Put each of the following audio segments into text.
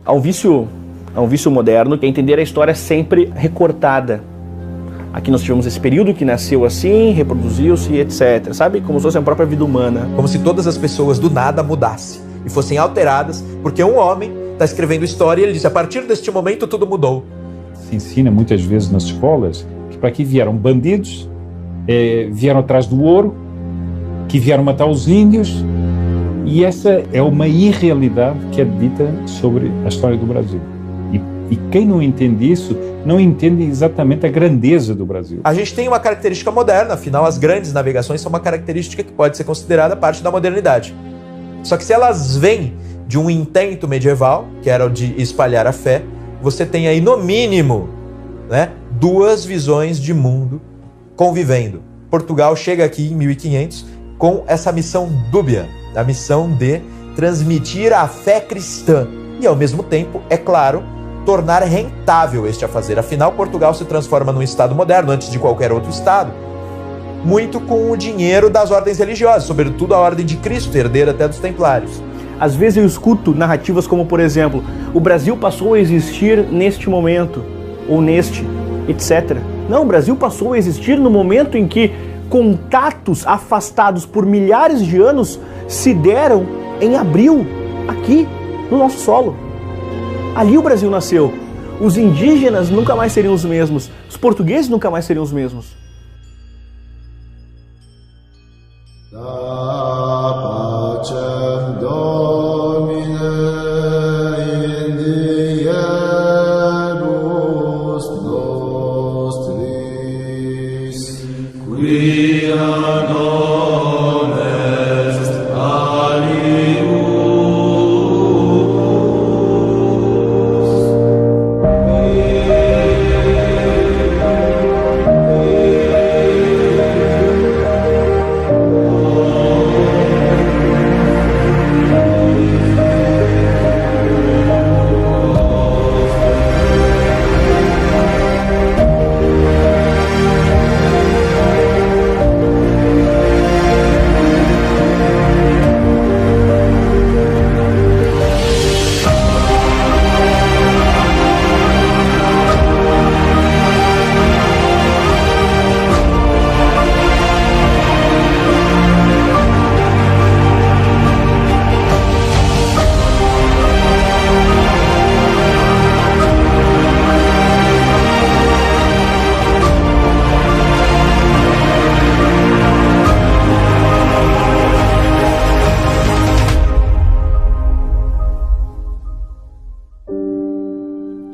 Há um vício moderno que é entender a história sempre recortada. Aqui nós tivemos esse período que nasceu assim, reproduziu-se, etc. Sabe? Como se fosse a própria vida humana. Como se todas as pessoas do nada mudassem e fossem alteradas, porque um homem está escrevendo história e ele diz, a partir deste momento tudo mudou. Se ensina muitas vezes nas escolas que para aqui vieram bandidos, vieram atrás do ouro, que vieram matar os índios, e essa é uma irrealidade que é dita sobre a história do Brasil. E quem não entende isso, não entende exatamente a grandeza do Brasil. A gente tem uma característica moderna, afinal as grandes navegações são uma característica que pode ser considerada parte da modernidade. Só que se elas vêm de um intento medieval, que era o de espalhar a fé, você tem aí no mínimo, né, duas visões de mundo convivendo. Portugal chega aqui em 1500 com essa missão dúbia, a missão de transmitir a fé cristã e ao mesmo tempo, é claro, tornar rentável este afazer. Afinal, Portugal se transforma num estado moderno antes de qualquer outro estado, muito com o dinheiro das ordens religiosas, sobretudo a ordem de Cristo, herdeira até dos Templários. Às vezes eu escuto narrativas como, por exemplo, o Brasil passou a existir neste momento, ou neste, etc. Não, o Brasil passou a existir no momento em que contatos afastados por milhares de anos se deram em abril, aqui, no nosso solo. Ali o Brasil nasceu. Os indígenas nunca mais seriam os mesmos. Os portugueses nunca mais seriam os mesmos.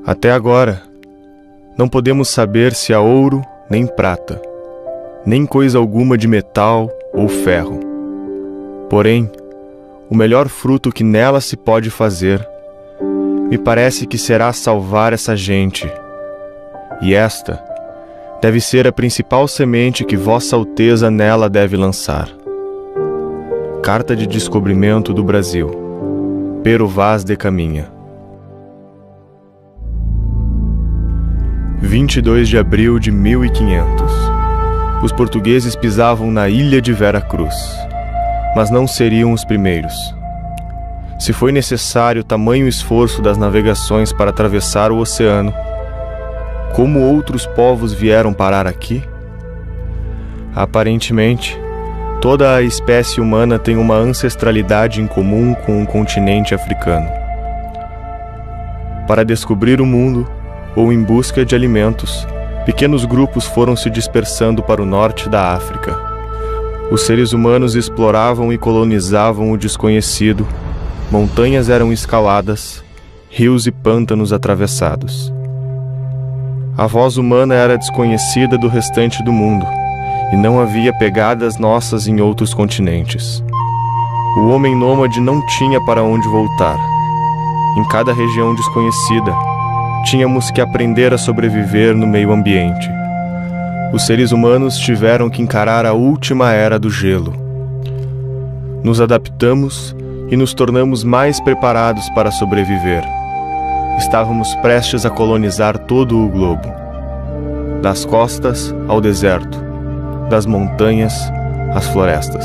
Até agora, não podemos saber se há ouro nem prata, nem coisa alguma de metal ou ferro. Porém, o melhor fruto que nela se pode fazer, me parece que será salvar essa gente. E esta deve ser a principal semente que Vossa Alteza nela deve lançar. Carta de Descobrimento do Brasil, Pero Vaz de Caminha. 22 de abril de 1500. Os portugueses pisavam na ilha de Vera Cruz, mas não seriam os primeiros. Se foi necessário tamanho esforço das navegações para atravessar o oceano, como outros povos vieram parar aqui? Aparentemente, toda a espécie humana tem uma ancestralidade em comum com o continente africano. Para descobrir o mundo, ou em busca de alimentos, pequenos grupos foram se dispersando para o norte da África. Os seres humanos exploravam e colonizavam o desconhecido, montanhas eram escaladas, rios e pântanos atravessados. A voz humana era desconhecida do restante do mundo, e não havia pegadas nossas em outros continentes. O homem nômade não tinha para onde voltar. Em cada região desconhecida, tínhamos que aprender a sobreviver no meio ambiente. Os seres humanos tiveram que encarar a última era do gelo. Nos adaptamos e nos tornamos mais preparados para sobreviver. Estávamos prestes a colonizar todo o globo. Das costas ao deserto, das montanhas às florestas.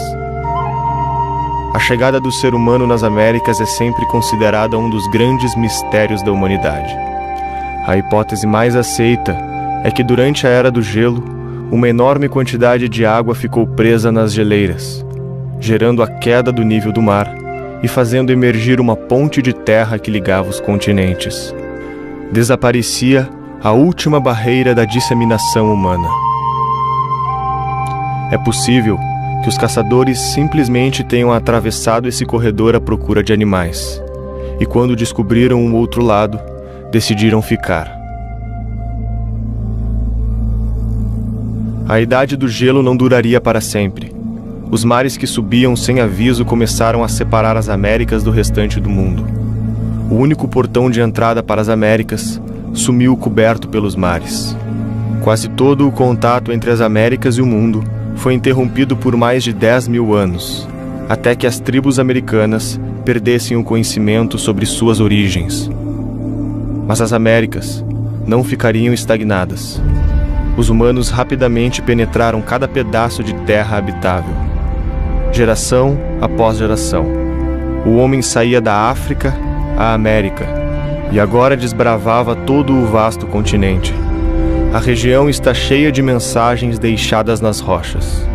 A chegada do ser humano nas Américas é sempre considerada um dos grandes mistérios da humanidade. A hipótese mais aceita é que durante a Era do Gelo, uma enorme quantidade de água ficou presa nas geleiras, gerando a queda do nível do mar e fazendo emergir uma ponte de terra que ligava os continentes. Desaparecia a última barreira da disseminação humana. É possível que os caçadores simplesmente tenham atravessado esse corredor à procura de animais, e quando descobriram o outro lado, decidiram ficar. A Idade do Gelo não duraria para sempre. Os mares que subiam sem aviso começaram a separar as Américas do restante do mundo. O único portão de entrada para as Américas sumiu coberto pelos mares. Quase todo o contato entre as Américas e o mundo foi interrompido por mais de 10 mil anos, até que as tribos americanas perdessem o conhecimento sobre suas origens. Mas as Américas não ficariam estagnadas. Os humanos rapidamente penetraram cada pedaço de terra habitável. Geração após geração, o homem saía da África à América e agora desbravava todo o vasto continente. A região está cheia de mensagens deixadas nas rochas.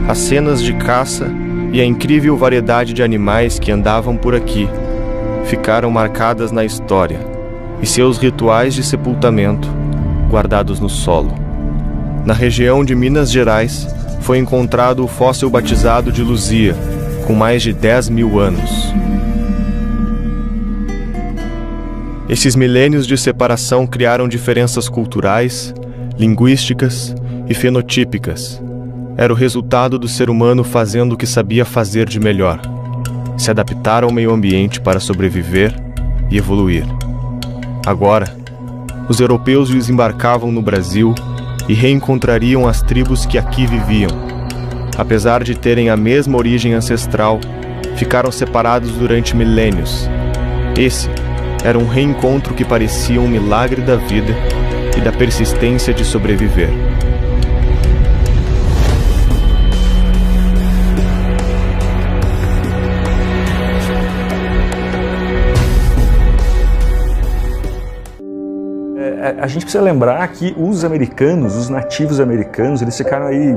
As cenas de caça e a incrível variedade de animais que andavam por aqui ficaram marcadas na história e seus rituais de sepultamento guardados no solo. Na região de Minas Gerais foi encontrado o fóssil batizado de Luzia, com mais de 10 mil anos. Esses milênios de separação criaram diferenças culturais, linguísticas e fenotípicas. Era o resultado do ser humano fazendo o que sabia fazer de melhor: se adaptar ao meio ambiente para sobreviver e evoluir. Agora, os europeus desembarcavam no Brasil e reencontrariam as tribos que aqui viviam. Apesar de terem a mesma origem ancestral, ficaram separados durante milênios. Esse era um reencontro que parecia um milagre da vida e da persistência de sobreviver. A gente precisa lembrar que os americanos, os nativos americanos, eles ficaram aí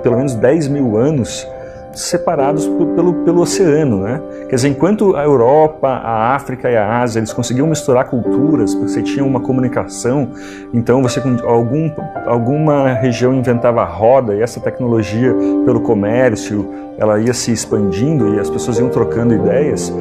pelo menos 10 mil anos separados pelo oceano, né? Quer dizer, enquanto a Europa, a África e a Ásia, eles conseguiam misturar culturas, você tinha uma comunicação, então você com alguma região inventava a roda, e essa tecnologia pelo comércio, ela ia se expandindo e as pessoas iam trocando ideias.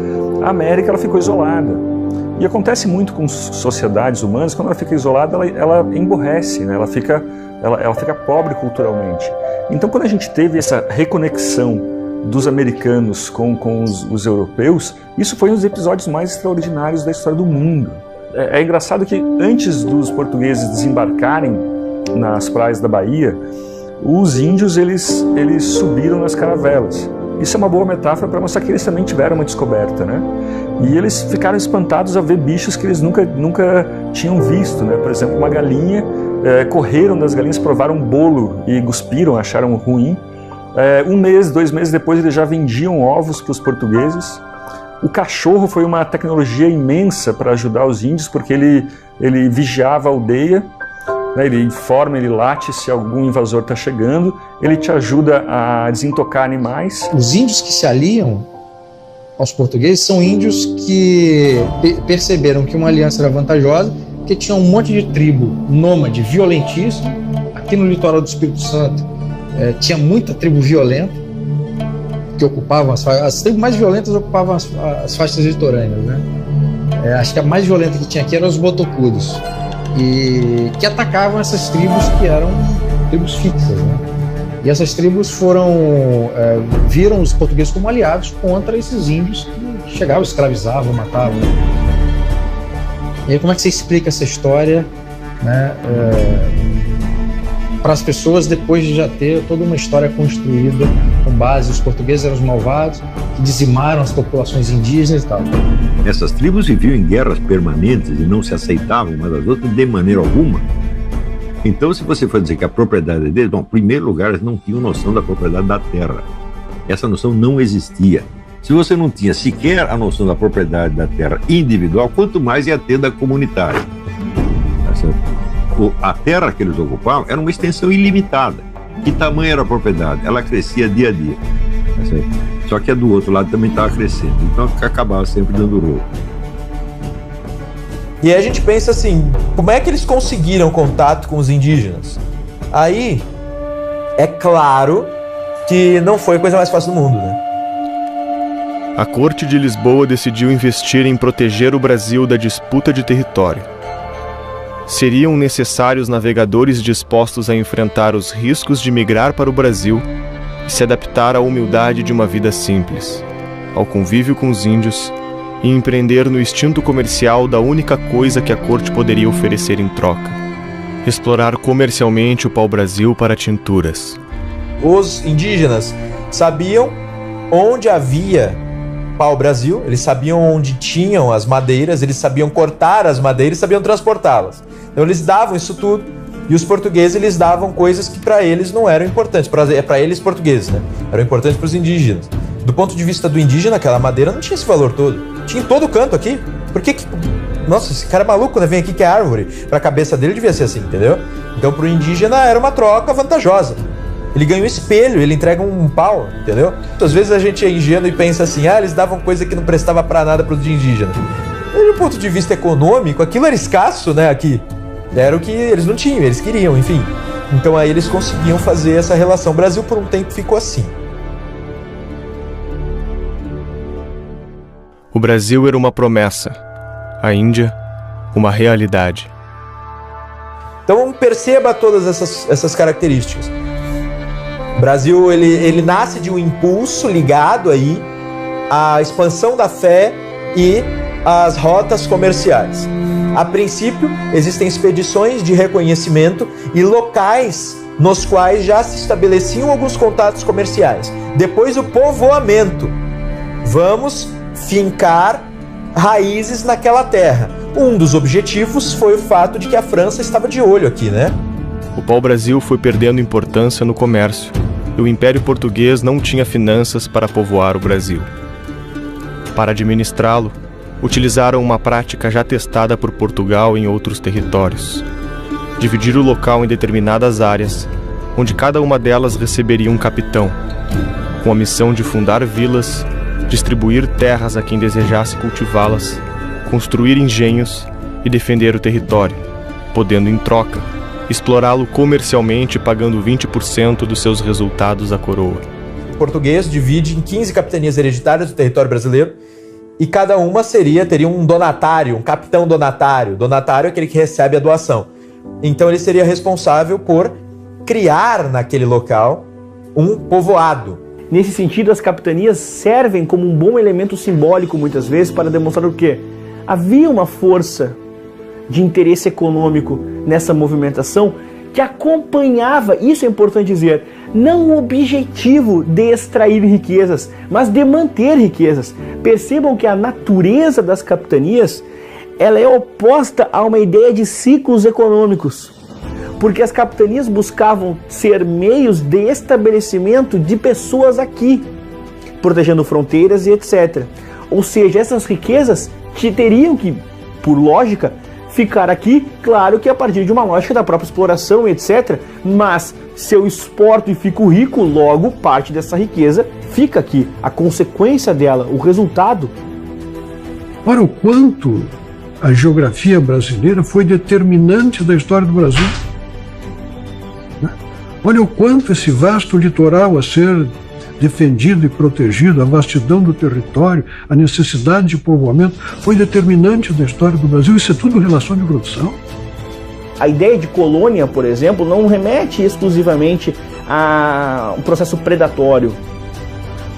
A América, ela ficou isolada. E acontece muito com sociedades humanas, quando ela fica isolada, ela emborrece, né? Ela fica pobre culturalmente. Então, quando a gente teve essa reconexão dos americanos com os europeus, isso foi um dos episódios mais extraordinários da história do mundo. É engraçado que antes dos portugueses desembarcarem nas praias da Bahia, os índios eles subiram nas caravelas. Isso é uma boa metáfora para mostrar que eles também tiveram uma descoberta, né? E eles ficaram espantados a ver bichos que eles nunca tinham visto, né? Por exemplo, uma galinha, correram das galinhas, provaram um bolo e cuspiram, acharam ruim. 1 mês, 2 meses depois, eles já vendiam ovos para os portugueses. O cachorro foi uma tecnologia imensa para ajudar os índios, porque ele vigiava a aldeia, né? Ele informa, ele late se algum invasor está chegando, ele te ajuda a desintocar animais. Os índios que se aliam aos portugueses são índios que perceberam que uma aliança era vantajosa, porque tinha um monte de tribo nômade violentíssima. Aqui no litoral do Espírito Santo tinha muita tribo violenta que ocupavam as tribos mais violentas ocupavam as faixas litorâneas, né? Acho que a mais violenta que tinha aqui eram os botocudos, e que atacavam essas tribos que eram tribos fixas, né? E essas tribos viram os portugueses como aliados contra esses índios que chegavam, escravizavam, matavam. E aí, como é que você explica essa história, né, para as pessoas depois de já ter toda uma história construída com base, os portugueses eram os malvados, que dizimaram as populações indígenas e tal. Essas tribos viviam em guerras permanentes e não se aceitavam umas das outras de maneira alguma. Então, se você for dizer que a propriedade deles, bom, em primeiro lugar, eles não tinham noção da propriedade da terra. Essa noção não existia. Se você não tinha sequer a noção da propriedade da terra individual, quanto mais ia ter da comunitária. Tá certo? A terra que eles ocupavam era uma extensão ilimitada. Que tamanho era a propriedade? Ela crescia dia a dia. Tá certo? Só que a do outro lado também estava crescendo. Então acabava sempre dando rolo. E aí a gente pensa assim, como é que eles conseguiram contato com os indígenas? Aí, é claro que não foi a coisa mais fácil do mundo, né? A Corte de Lisboa decidiu investir em proteger o Brasil da disputa de território. Seriam necessários navegadores dispostos a enfrentar os riscos de migrar para o Brasil e se adaptar à humildade de uma vida simples, ao convívio com os índios e empreender no instinto comercial da única coisa que a corte poderia oferecer em troca: explorar comercialmente o pau-brasil para tinturas. Os indígenas sabiam onde havia pau-brasil, eles sabiam onde tinham as madeiras, eles sabiam cortar as madeiras, sabiam transportá-las. Então eles davam isso tudo, e os portugueses eles davam coisas que para eles não eram importantes, para eles portugueses, né? Eram importantes para os indígenas. Do ponto de vista do indígena, aquela madeira não tinha esse valor todo. Tinha em todo canto aqui. Por que nossa, esse cara é maluco, né? Vem aqui que é árvore. Pra cabeça dele devia ser assim, entendeu? Então pro indígena era uma troca vantajosa. Ele ganha um espelho, ele entrega um pau, entendeu? Às vezes a gente é ingênuo e pensa assim, eles davam coisa que não prestava pra nada pros indígenas. Do ponto de vista econômico, aquilo era escasso, né, aqui. Era o que eles não tinham, eles queriam, enfim. Então aí eles conseguiam fazer essa relação. O Brasil por um tempo ficou assim. O Brasil era uma promessa, a Índia, uma realidade. Então perceba todas essas características. O Brasil ele nasce de um impulso ligado aí à expansão da fé e às rotas comerciais. A princípio, existem expedições de reconhecimento e locais nos quais já se estabeleciam alguns contatos comerciais. Depois, o povoamento. Vamos fincar raízes naquela terra. Um dos objetivos foi o fato de que a França estava de olho aqui, né? O pau-brasil foi perdendo importância no comércio e o Império Português não tinha finanças para povoar o Brasil. Para administrá-lo, utilizaram uma prática já testada por Portugal em outros territórios: dividir o local em determinadas áreas, onde cada uma delas receberia um capitão, com a missão de fundar vilas, distribuir terras a quem desejasse cultivá-las, construir engenhos e defender o território, podendo, em troca, explorá-lo comercialmente pagando 20% dos seus resultados à coroa. O português divide em 15 capitanias hereditárias do território brasileiro e cada uma teria um donatário, um capitão donatário. Donatário é aquele que recebe a doação. Então ele seria responsável por criar naquele local um povoado. Nesse sentido, as capitanias servem como um bom elemento simbólico, muitas vezes, para demonstrar o quê? Havia uma força de interesse econômico nessa movimentação que acompanhava, isso é importante dizer, não o objetivo de extrair riquezas, mas de manter riquezas. Percebam que a natureza das capitanias ela é oposta a uma ideia de ciclos econômicos, porque as capitanias buscavam ser meios de estabelecimento de pessoas aqui, protegendo fronteiras e etc. Ou seja, essas riquezas teriam que, por lógica, ficar aqui, claro que a partir de uma lógica da própria exploração, etc. Mas se eu exporto e fico rico, logo parte dessa riqueza fica aqui. A consequência dela, o resultado. Para o quanto a geografia brasileira foi determinante da história do Brasil. Olha o quanto esse vasto litoral a ser defendido e protegido, a vastidão do território, a necessidade de povoamento, foi determinante da história do Brasil. Isso é tudo relação de produção. A ideia de colônia, por exemplo, não remete exclusivamente a um processo predatório.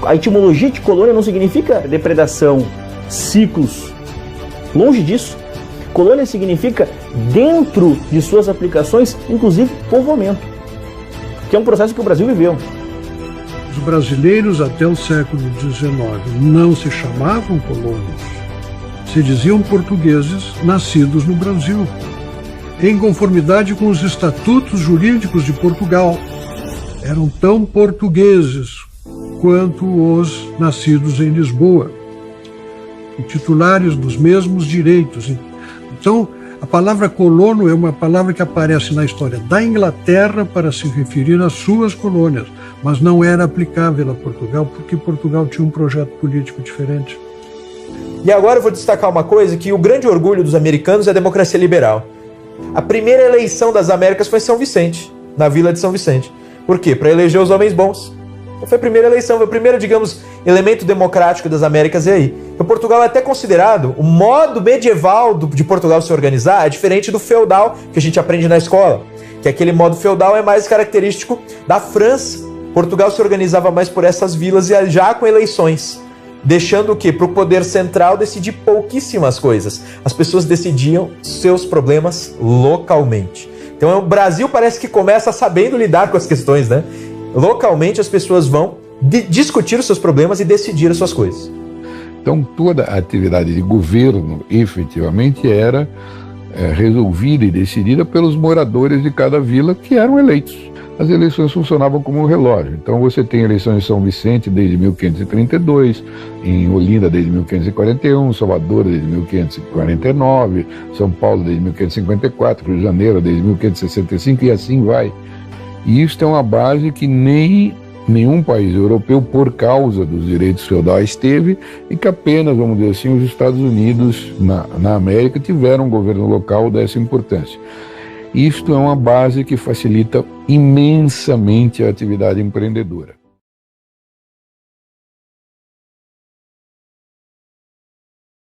A etimologia de colônia não significa depredação, ciclos. Longe disso. Colônia significa, dentro de suas aplicações, inclusive povoamento, que é um processo que o Brasil viveu. Os brasileiros até o século XIX não se chamavam colônias, se diziam portugueses nascidos no Brasil, em conformidade com os estatutos jurídicos de Portugal. Eram tão portugueses quanto os nascidos em Lisboa, e titulares dos mesmos direitos. Então, a palavra colono é uma palavra que aparece na história da Inglaterra para se referir às suas colônias, mas não era aplicável a Portugal, porque Portugal tinha um projeto político diferente. E agora eu vou destacar uma coisa, que o grande orgulho dos americanos é a democracia liberal. A primeira eleição das Américas foi em São Vicente, na Vila de São Vicente. Por quê? Para eleger os homens bons. Então foi a primeira eleição, foi o primeiro, digamos, elemento democrático das Américas, e aí? Então, Portugal é até considerado, o modo medieval de Portugal se organizar é diferente do feudal que a gente aprende na escola, que aquele modo feudal é mais característico da França. Portugal se organizava mais por essas vilas e já com eleições, deixando o quê? Para o poder central decidir pouquíssimas coisas. As pessoas decidiam seus problemas localmente. Então o Brasil parece que começa sabendo lidar com as questões, né? Localmente as pessoas vão discutir os seus problemas e decidir as suas coisas. Então toda a atividade de governo efetivamente era resolvida e decidida pelos moradores de cada vila, que eram eleitos. As eleições funcionavam como um relógio. Então você tem eleições em São Vicente desde 1532, em Olinda desde 1541, Salvador desde 1549, São Paulo desde 1554, Rio de Janeiro desde 1565 e assim vai. E isso é uma base que nenhum país europeu, por causa dos direitos feudais, teve, e que apenas, vamos dizer assim, os Estados Unidos na América tiveram um governo local dessa importância. Isto é uma base que facilita imensamente a atividade empreendedora.